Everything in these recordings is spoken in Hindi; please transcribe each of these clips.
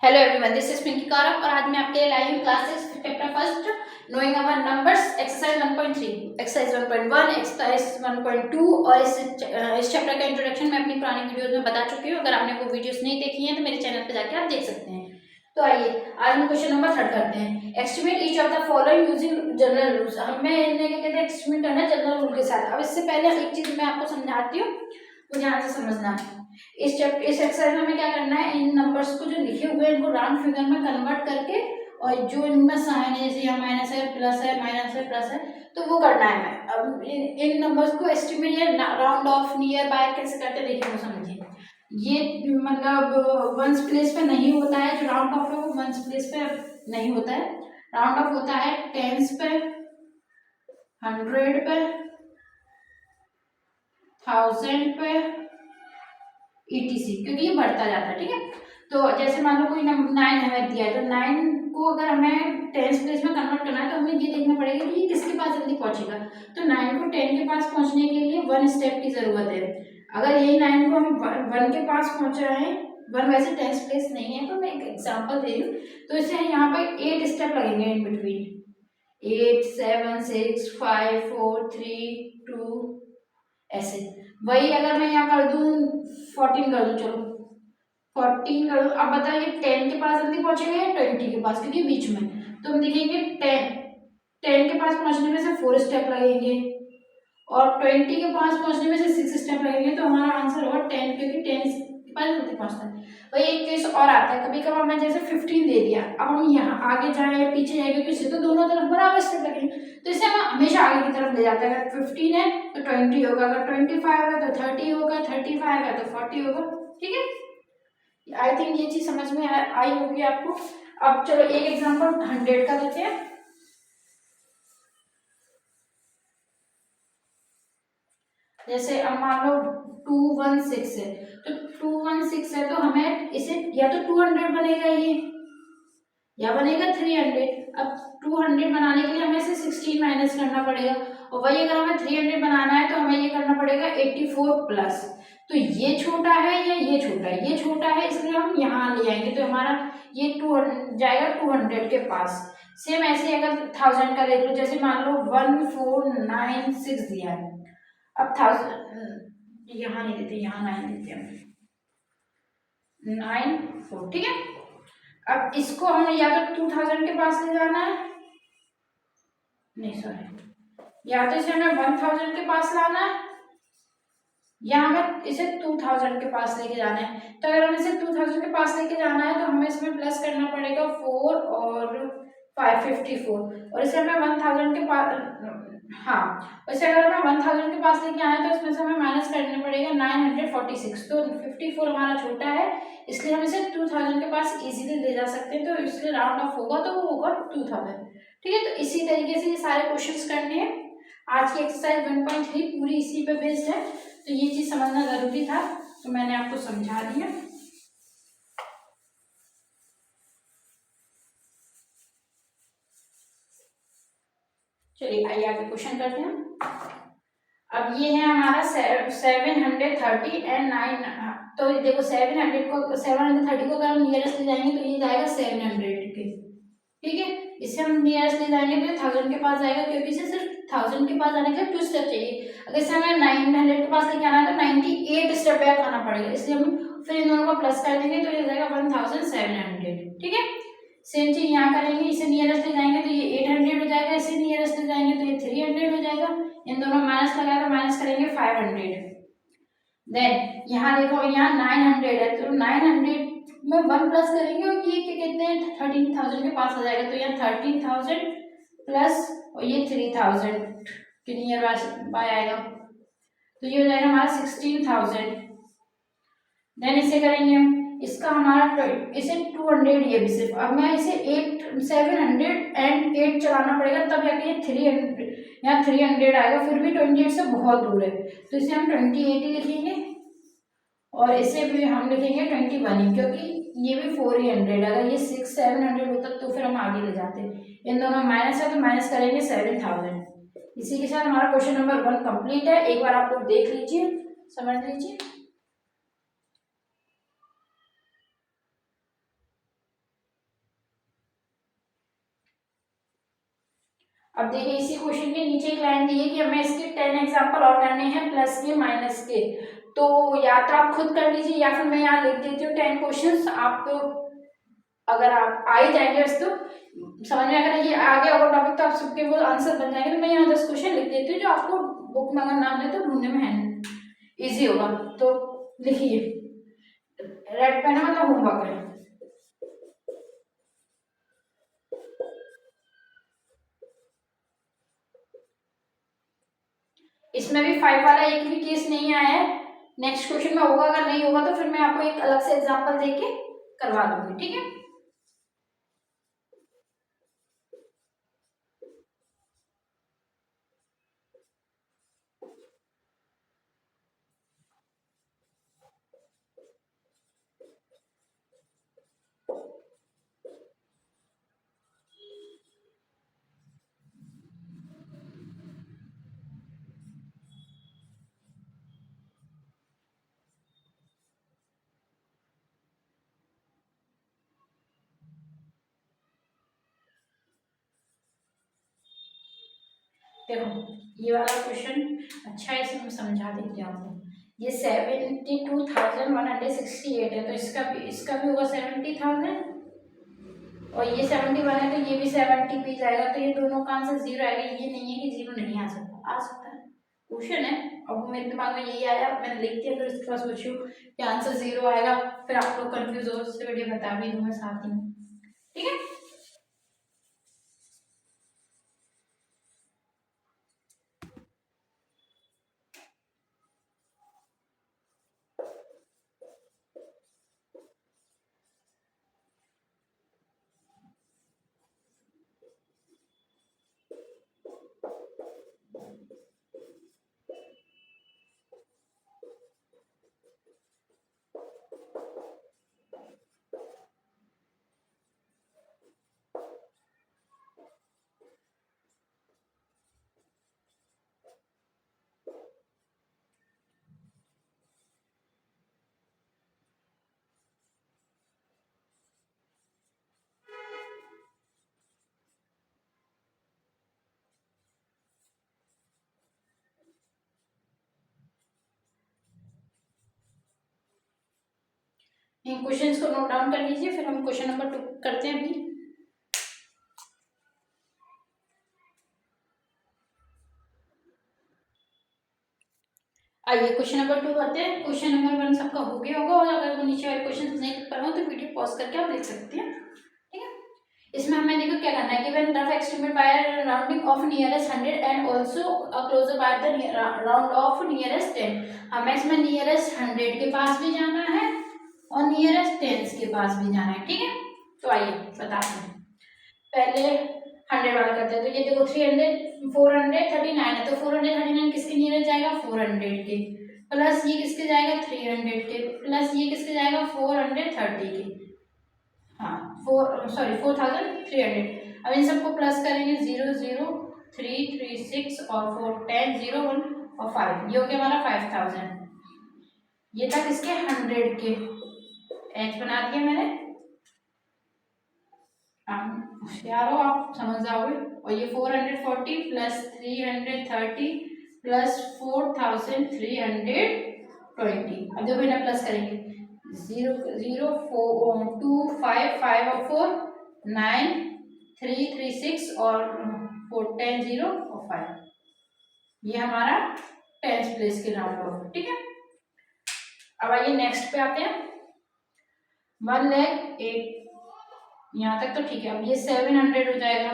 Hello everyone, this is Pinky Kaurav और आज मैं आपके लिए लाई हूँ classes chapter first knowing our numbers exercise 1.3, exercise 1.1, exercise 1.2 और इस चैप्टर का इंट्रोडक्शन मैं अपनी पुरानी वीडियोस में बता चुकी हूँ। अगर आपने वो वीडियोस नहीं देखी हैं तो मेरे चैनल पे जाके आप देख सकते हैं। तो आइए आज हम क्वेश्चन नंबर 3 करते हैं। Estimate each of the following using general rules. हमें इन्हें क्या कहते हैं, एस्टिमेट करना है जनरल रूल के साथ। अब इससे पहले एक चीज मैं आपको समझाती हूँ, तो ध्यान से समझना। इस एक्सरसाइज में हमें क्या करना है, इन नंबर्स को जो लिखे हुए हैं इनको राउंड फिगर में कन्वर्ट करके, और जो इनमें साइन है जैसे यहाँ माइनस है, प्लस है, माइनस है, प्लस है, तो वो करना है हमें। अब इन नंबर्स को एस्टिमेट या राउंड ऑफ, नियर बाय कैसे करते हैं देखिए, वो समझिए। ये मतलब वंस प्लेस पे नहीं होता है, जो राउंड ऑफ है वो वंस प्लेस पे नहीं होता है। राउंड ऑफ होता है टेंस पे, 100 पे, 1000 पे, ETC, क्योंकि ये बढ़ता जाता है। ठीक है, तो जैसे मान लो कोई 9 हमें दिया है, तो 9 को अगर हमें टेंस प्लेस में कन्वर्ट करना है तो हमें ये देखना पड़ेगा कि ये किसके पास जल्दी पहुंचेगा। तो 9 को 10 के पास पहुंचने के लिए 1 स्टेप की जरूरत है। अगर यही 9 को हम 1 के पास पहुंच रहे हैं, 1 वैसे टेंस प्लेस नहीं है, तो मैं एक एग्जाम्पल दे रही हूँ। तो इसे यहाँ पर 8 स्टेप लगेंगे इन बिटवीन, 8 7 6 5 4 3 2 ऐसे। वही अगर मैं यहाँ कर दूं 14 कर दूं, चलो 14 कर दूं। अब बताइए 10 के पास जल्दी पहुंचेंगे या 20 के पास, क्योंकि बीच में। तो हम देखेंगे 10 के पास पहुंचने में से 4 स्टेप लगेंगे और 20 के पास पहुंचने में से 6 स्टेप लगेंगे। तो हमारा आंसर होगा 10, क्योंकि 10 के पास जल्दी पहुंचता है। वही एक केस और आता है, कभी कभी हमें जैसे 15 दे दिया, अब हम यहाँ आगे जाए या पीछे जाएंगे किसी, तो दोनों तरफ बराबर स्टेप लगेंगे, तो इसे हम हमेशा आगे की तरफ ले जाते हैं। अगर 15 है तो 20 होगा, अगर 25 है तो 30 होगा, 35 है तो 40 होगा। ठीक है, आई थिंक ये चीज समझ में आई होगी आपको। अब चलो एक एग्जांपल 100 का देते हैं। जैसे अब मान लो 216 है, तो 216 है तो हमें इसे या तो 200 बनेगा ये, या बनेगा 300। अब 200 बनाने के लिए हमें इसे 16 माइनस करना पड़ेगा, और वही अगर हमें 300 बनाना है तो हमें ये करना पड़ेगा 84 प्लस। तो ये छोटा है या ये छोटा है, ये छोटा है, इसलिए हम यहाँ ले आएंगे, तो हमारा ये 200 जाएगा 200 के पास। सेम ऐसे अगर 1000 का देख लो, जैसे मान लो 1496 दिया है, अब 1000 यहाँ नहीं देते, यहाँ 9 देते हैं, 94। ठीक है, अब इसको हमें या तो 2000 के पास ले जाना है, नहीं सॉरी, या तो इसे हमें 1000 के पास लाना है, या हमें इसे 2000 के पास लेके जाना है। तो अगर हमें इसे 2000 के पास लेके जाना है तो हमें इसमें प्लस करना पड़ेगा 4 और 554, और इसे हमें 1000 के पास, हाँ, वैसे अगर हमें 1000 के पास लेके आना है तो इसमें से हमें माइनस करना पड़ेगा 946। तो 54 हमारा छोटा है, इसलिए हम इसे 2000 के पास इजीली ले जा सकते हैं, तो इसलिए राउंड ऑफ होगा तो वो होगा 2000। ठीक है, तो इसी तरीके से ये सारे क्वेश्चंस करने हैं। आज की एक्सरसाइज 1.3 पूरी इसी पे बेस्ड है, तो ये चीज समझना जरूरी था, तो मैंने आपको समझा दिया। चलिए आइए आगे क्वेश्चन करते हैं। अब ये है हमारा 730 एंड 9। तो देखो 730 को अगर हम नियरेस्ट ले जाएंगे तो ये जाएगा 700 के। ठीक है, इसे हम नियरेस्ट ले जाएंगे तो 1000 के पास जाएगा, क्योंकि इसे सिर्फ 1000 के पास आने के लिए 2 स्टेप चाहिए। अगर इसे हमें 900 के पास लेके आना है तो 98 स्टेप बैक आना पड़ेगा, इसलिए हम फिर इन दोनों को प्लस कर देंगे तो ये जाएगा 1700। ठीक है, सेम चीज यहाँ करेंगे, इसे नियरेस्ट ले जाएंगे तो ये 800 हो जाएगा, इसे नियरेस्ट ले जाएंगे तो ये 300 हो जाएगा, इन दोनों माइनस लगाया तो माइनस करेंगे 500। देन यहाँ देखो, यहाँ 900 है, तो 900 में 1 प्लस करेंगे और ये क्या कहते हैं 13,000 के पास आ जाएगा, तो यहाँ 13,000 प्लस और ये 3000 के नियर बाय आएगा, तो ये हो जाएगा हमारा 16,000। देन इसे करेंगे हम, इसका हमारा इसे 200 ये भी सिर्फ, अब मैं इसे 708 चलाना पड़ेगा तब जाके ये 300, यहाँ 300 आएगा, फिर भी 28 से बहुत दूर है, तो इसे हम 28 ही लिखेंगे, और इसे भी हम लिखेंगे 21 ही, क्योंकि ये भी 400, अगर ये 600-700 होता तो फिर हम आगे ले जाते। इन दोनों माइनस है तो माइनस करेंगे 7000। इसी के साथ हमारा क्वेश्चन नंबर 1 कंप्लीट है। एक बार आप लोग देख लीजिए, समझ लीजिए। अब देखिए इसी क्वेश्चन के नीचे एक लाइन दी है कि हमें इसके 10 एग्जाम्पल और करने हैं प्लस के माइनस के। तो या तो आप खुद कर लीजिए या फिर मैं यहाँ लिख देती हूँ 10 क्वेश्चंस। आप तो अगर आप आ ही जाएंगे बस तो समझ में अगर ये आ गया होगा टॉपिक तो आप सबके वो आंसर बन जाएंगे। तो मैं यहाँ 10 क्वेश्चन लिख देती हूँ जो आपको बुक में अगर नाम ले तो ढूंढने में है ईजी होगा। तो लिखिए, रेड पेन मतलब होमवर्क है। इसमें भी 5 वाला एक भी केस नहीं आया है। नेक्स्ट क्वेश्चन में होगा, अगर नहीं होगा तो फिर मैं आपको एक अलग से एग्जांपल देके करवा दूंगी, ठीक है। देखो ये वाला क्वेश्चन अच्छा है, इसे मैं समझा देती हूँ आपको। ये 72,168 है, तो इसका भी होगा 70,000 और ये 71 है तो ये भी 70 पे जाएगा। तो ये दोनों का आंसर 0 आएगा। ये नहीं है कि 0 नहीं आ सकता, आ सकता है, क्वेश्चन है। अब मेरे दिमाग में यही आया, मैंने लिख दिया, फिर उसके बाद सोचू कि आंसर 0 आएगा, फिर आप लोग कंफ्यूज हो, उससे बढ़िया बता भी दूंगा साथ ही में, ठीक है। इन क्वेश्चंस को नोट डाउन कर लीजिए, फिर हम क्वेश्चन नंबर 2 करते हैं अभी। आइए क्वेश्चन नंबर 2 करते हैं। क्वेश्चन नंबर 1 सबका हो गया होगा, और अगर वो नीचे वाले क्वेश्चन नहीं कर पाए हो तो वीडियो पॉज करके आप देख सकते हैं, ठीक है। इसमें हमें देखो क्या करना है, given rough estimate by rounding off nearest 100 and also closer by the round off nearest 10। हमें इसमें नियरेस्ट 100 के पास भी जाना है और नियरेस्ट 10 के पास भी जाना है, ठीक है। तो आइए बताते हैं। पहले 100 वाला करते हैं। तो ये देखो 439 है, तो 439 किसके नियरेस्ट जाएगा, 400 के, प्लस ये किसके जाएगा 300 के, प्लस ये किसके जाएगा 430 के, हाँ 4300। अब इन सबको प्लस करेंगे, 0 0 3 3 6 और 4 10 0 1 और 5, ये हो गया हमारा 5000। ये तक इसके 100 के एच बना दिया मैंने, होशियार हो आप, समझ जाओगे। और ये 440 प्लस 330 प्लस 4320। अब देखो इन्हें प्लस करेंगे, 0 0 4 2 5 5 और 4 9 3 3 6 और 4 10 0 और 5, ये हमारा 10th प्लेस के राउंड ऑफ, ठीक है। अब आइए नेक्स्ट पे आते हैं। 1,08,000, यहाँ तक तो ठीक है। अब ये 700 हो जाएगा,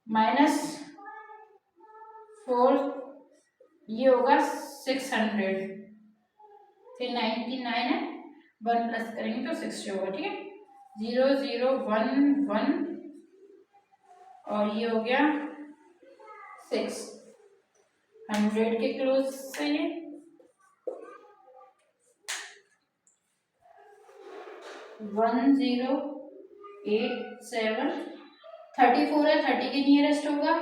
माइनस 4 ये होगा 600, फिर 99 है, 1 प्लस करेंगे तो 60 होगा, ठीक है। 0 0 1 1 और ये हो गया 600 के क्लोज से ये 1087 34 है, 30 के नियरेस्ट होगा।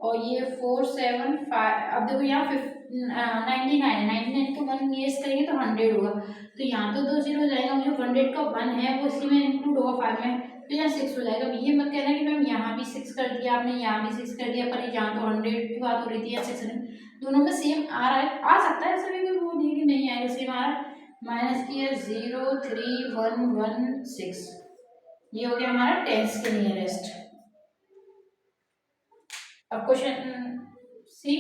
और ये 475, अब देखो यहाँ 99 है, 99 को 1 नियरेस्ट करेंगे तो 100 होगा। तो यहाँ तो 2 0 हो जाएगा, जो 100 का 1 है वो इसी में इंक्लूड होगा 5 में, तो यहाँ 6 हो जाएगा। ये मत कहना कि मैम यहाँ भी 6 कर दिया आपने, यहाँ भी 6 कर दिया, पर यहाँ तो 100 की बात हो रही थी या 600, दोनों में सेम आ रहा है, आ सकता है ऐसा भी, कोई वो नहीं कि नहीं आएगा, सेम आ रहा है। माइनस किया 03116, ये हो गया हमारा टेंस के नियरेस्ट। अब क्वेश्चन सी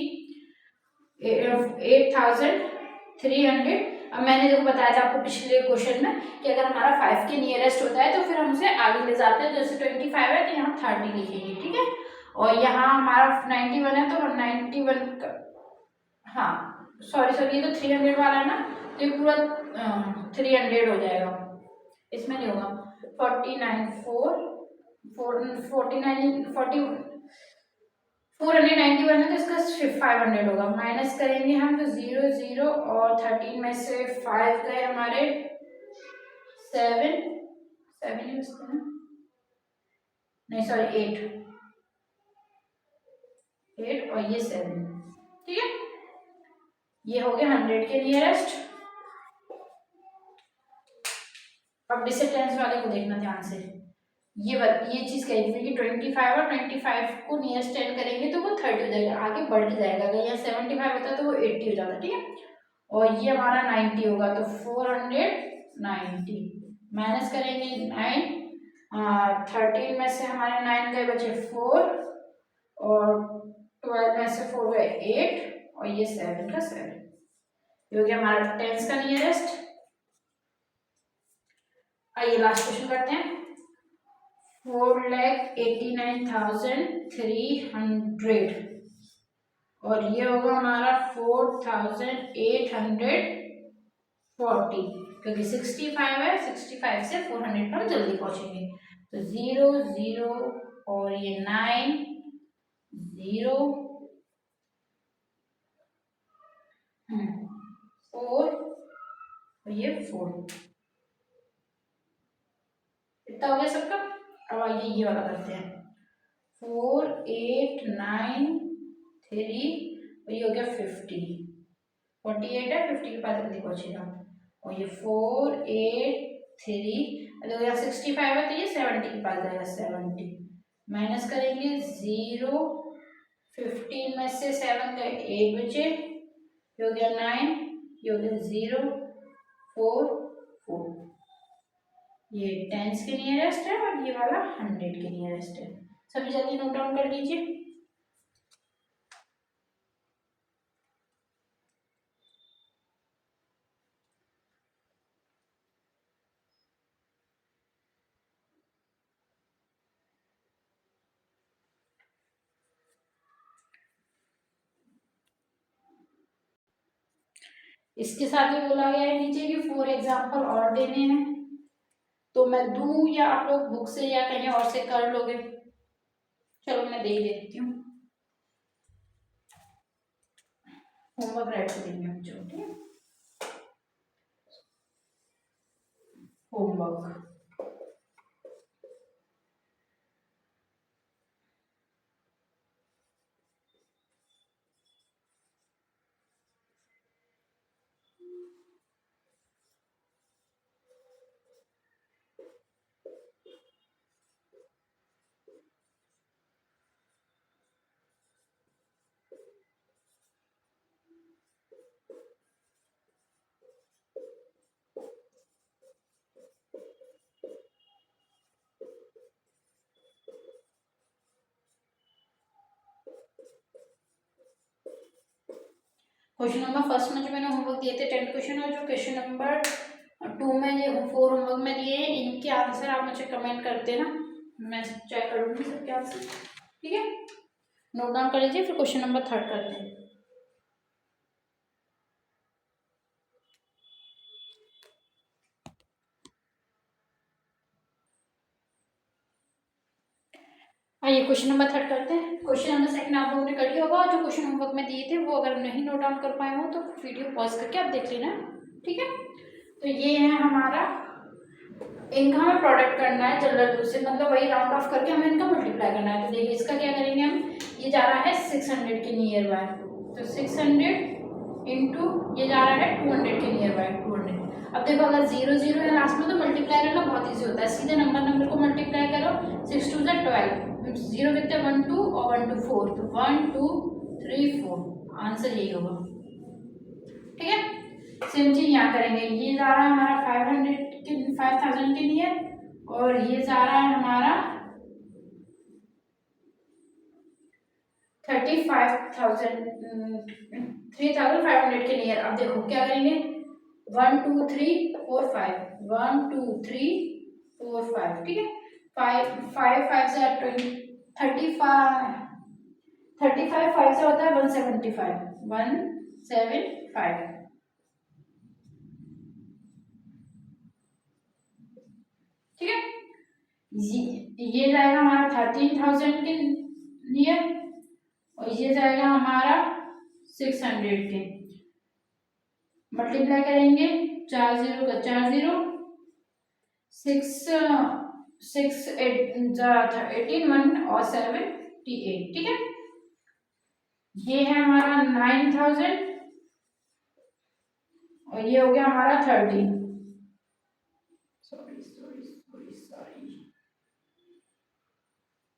8300। अब मैंने देखो बताया था आपको पिछले क्वेश्चन में कि अगर हमारा 5 के नियरेस्ट होता है तो फिर हम उसे आगे ले जाते हैं। जैसे 25 है तो यहाँ 30 लिखेंगे, ठीक है। और यहाँ हमारा 91 है तो 91 का, हाँ सॉरी ये तो 300 वाला है ना, तो ये पूरा 300 हो जाएगा, इसमें नहीं होगा। 491 है तो इसका 500 होगा। माइनस करेंगे हम तो 0 0 और 13 में से 5 गए हमारे 7 ही बचते हैं, नहीं सॉरी 8 और ये 7, ठीक है। ये हो गया 100 के नियरेस्ट। अब डिस्टेंस वाले को देखना ध्यान से, ये चीज कही थी कि 25 और 25 को नियरेस्ट 10 करेंगे तो वो 30 हो जाएगा, आगे बढ़ जाएगा। अगर यहाँ 75 होता तो वो 80 हो जाता, ठीक है। और ये हमारा 90 होगा तो 490 माइनस करेंगे 9, 13 में से हमारे 9 गए बचे 4 और 12 में से 4 गए 8 और ये 7 का 7, ये हो गया हमारा टेंस का नियरेस्ट। आइए लास्ट क्वेश्चन करते हैं। 4,89,300 और ये होगा हमारा 4,840, क्योंकि 65 है, 65 से 400 पर हम जल्दी पहुंचेंगे। तो 0 0 और ये 9 0 4 और ये 4, इतना हो गया सबका। अब आइए ये वाला करते हैं। 4,893 और ये हो गया 50, 48 है, 50 के पास जल्दी पहुंचेगा। और ये 483 अगर यहाँ 65 है तो ये 70 के पास जाएगा, 70 माइनस करेंगे 0, 15 में से 7 का 8 बचे, ये हो गया 9, ये हो गया 0 4 4, ये टेंस के नियरेस्ट है और ये वाला 100 के नियरेस्ट है। सभी जल्दी नोट डाउन कर लीजिए। इसके साथ ही बोला गया है नीचे कि 4 एग्जाम्पल और देने हैं, तो मैं दूं या आप लोग बुक से या कहीं और से कर लोगे? चलो मैं दे देती हूँ, होमवर्क राइट कर देंगे हम, चलो ठीक है। होमवर्क क्वेश्चन नंबर फर्स्ट में जो मैंने होमवर्क दिए थे 10 क्वेश्चन, और जो क्वेश्चन नंबर 2 में ये 4 होमवर्क में दिए हैं, इनके आंसर आप मुझे कमेंट कर देना, मैं चेक करूँगी सबके आंसर, ठीक है। नोट डाउन कर लीजिए, फिर क्वेश्चन नंबर 3 करते हैं। आइए क्वेश्चन नंबर 3 करते हैं। क्वेश्चन नंबर 2 आप लोगों ने कर लिया होगा, और जो क्वेश्चन होमवर्क में दिए थे वो अगर नहीं नोट डाउन कर पाए हो तो वीडियो पॉज करके आप देख लेना, ठीक है। तो ये है हमारा, इनका हमें प्रोडक्ट करना है जनरल रूल से, मतलब वही राउंड ऑफ करके हमें इनका मल्टीप्लाई करना है। तो देखिए इसका क्या करेंगे हम, ये जा रहा है 600 के नियर बाय, तो 600 इंटू ये जा रहा है 200 के नियर बाय 200, अब देखो अगर 0 0 है लास्ट में तो मल्टीप्लाई करना बहुत ईजी होता है, सीधे नंबर को मल्टीप्लाई करो, 6 2 12, 0 कितने 1 2 और 1 2 4, तो 1 2 3 4, आंसर यही होगा। ठीक है, सेम चीज यहाँ करेंगे, ये जा रहा है हमारा 5000 के लिए और ये जा रहा है हमारा 3500 के लिए। अब देखो क्या करेंगे, 1 2 3 4 5, 1 2 3 4 5, ठीक है, 5 5 5 से 35, 35 5 से होता है 175, 175, ठीक है। ये जाएगा हमारा 13,000 के लिए और ये जाएगा हमारा 600 के। मल्टीप्लाई करेंगे, 4 0 का 4 0, 6 6 18 1 और 78, ठीक है। ये है हमारा 9,000 और ये हो गया हमारा 30, सॉरी सॉरी सॉरी सॉरी,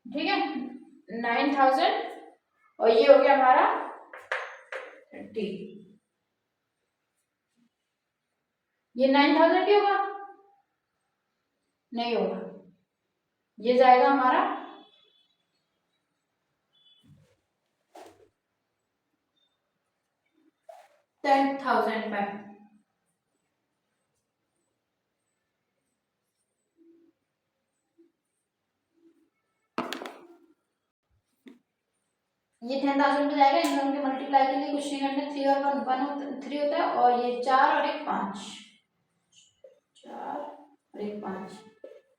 ठीक है, 9,000 और ये हो गया हमारा 30, ये 9,000 ही होगा, नहीं होगा, ये जाएगा हमारा 10,000 पे। ये 10,000 पे जाएगा, इन दोनों के मल्टीप्लाई के लिए कुछ नहीं करना, 3 और 1 3 होता है और ये 4 और 1 5, 4 और 1 5,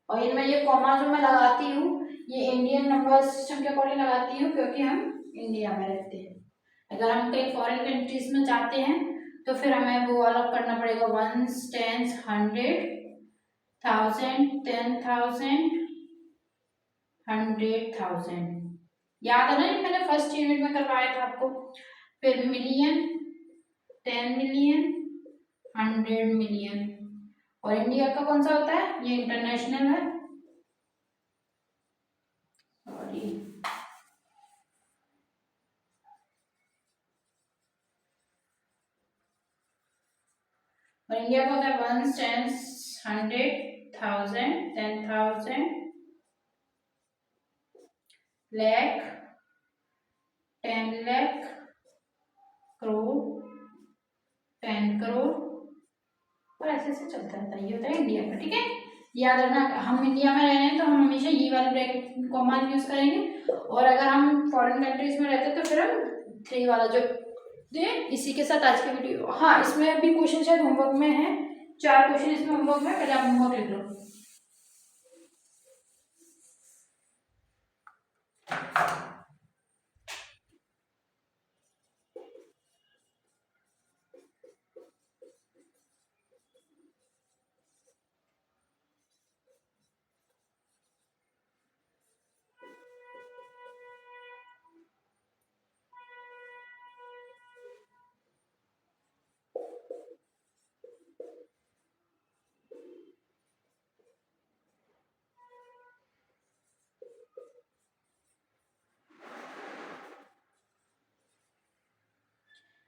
और इनमें ये कॉमा जो मैं लगाती हूँ ये इंडियन नंबर सिस्टम के अकॉर्डिंग लगाती हूँ क्योंकि हम इंडिया में रहते हैं। अगर हम कहीं फॉरेन कंट्रीज में जाते हैं तो फिर हमें वो अलग करना पड़ेगा, 1s 10s 100 1000 10,000 100,000, याद है ना, ये मैंने फर्स्ट यूनिट में करवाया था आपको। फिर मिलियन, 10 मिलियन, 100 मिलियन, और इंडिया का कौन सा होता है, ये इंटरनेशनल है, सॉरी, और इंडिया का होता है 1s 10s 100,000 10,000 लाख 10 लाख करोड़ 10 करोड़, और ऐसे ऐसे चलता रहता है, ये होता है इंडिया का। ठीक है, याद रखना, हम इंडिया में रह रहे हैं तो हम हमेशा ये वाले ब्रैकेट कॉमा यूज करेंगे, और अगर हम फॉरेन कंट्रीज में रहते हैं तो फिर हम 3 वाला जो दे। इसी के साथ आज की वीडियो, हाँ इसमें अभी क्वेश्चन शायद होमवर्क में है, 4 क्वेश्चन इसमें होमवर्क में, पहले आप होमवर्क लिख लो।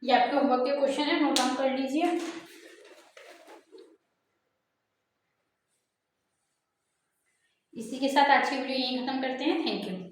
ये आपके होमवर्क के क्वेश्चन है, नोट डाउन कर लीजिए। इसी के साथ आज की वीडियो यहीं खत्म करते हैं, थैंक यू।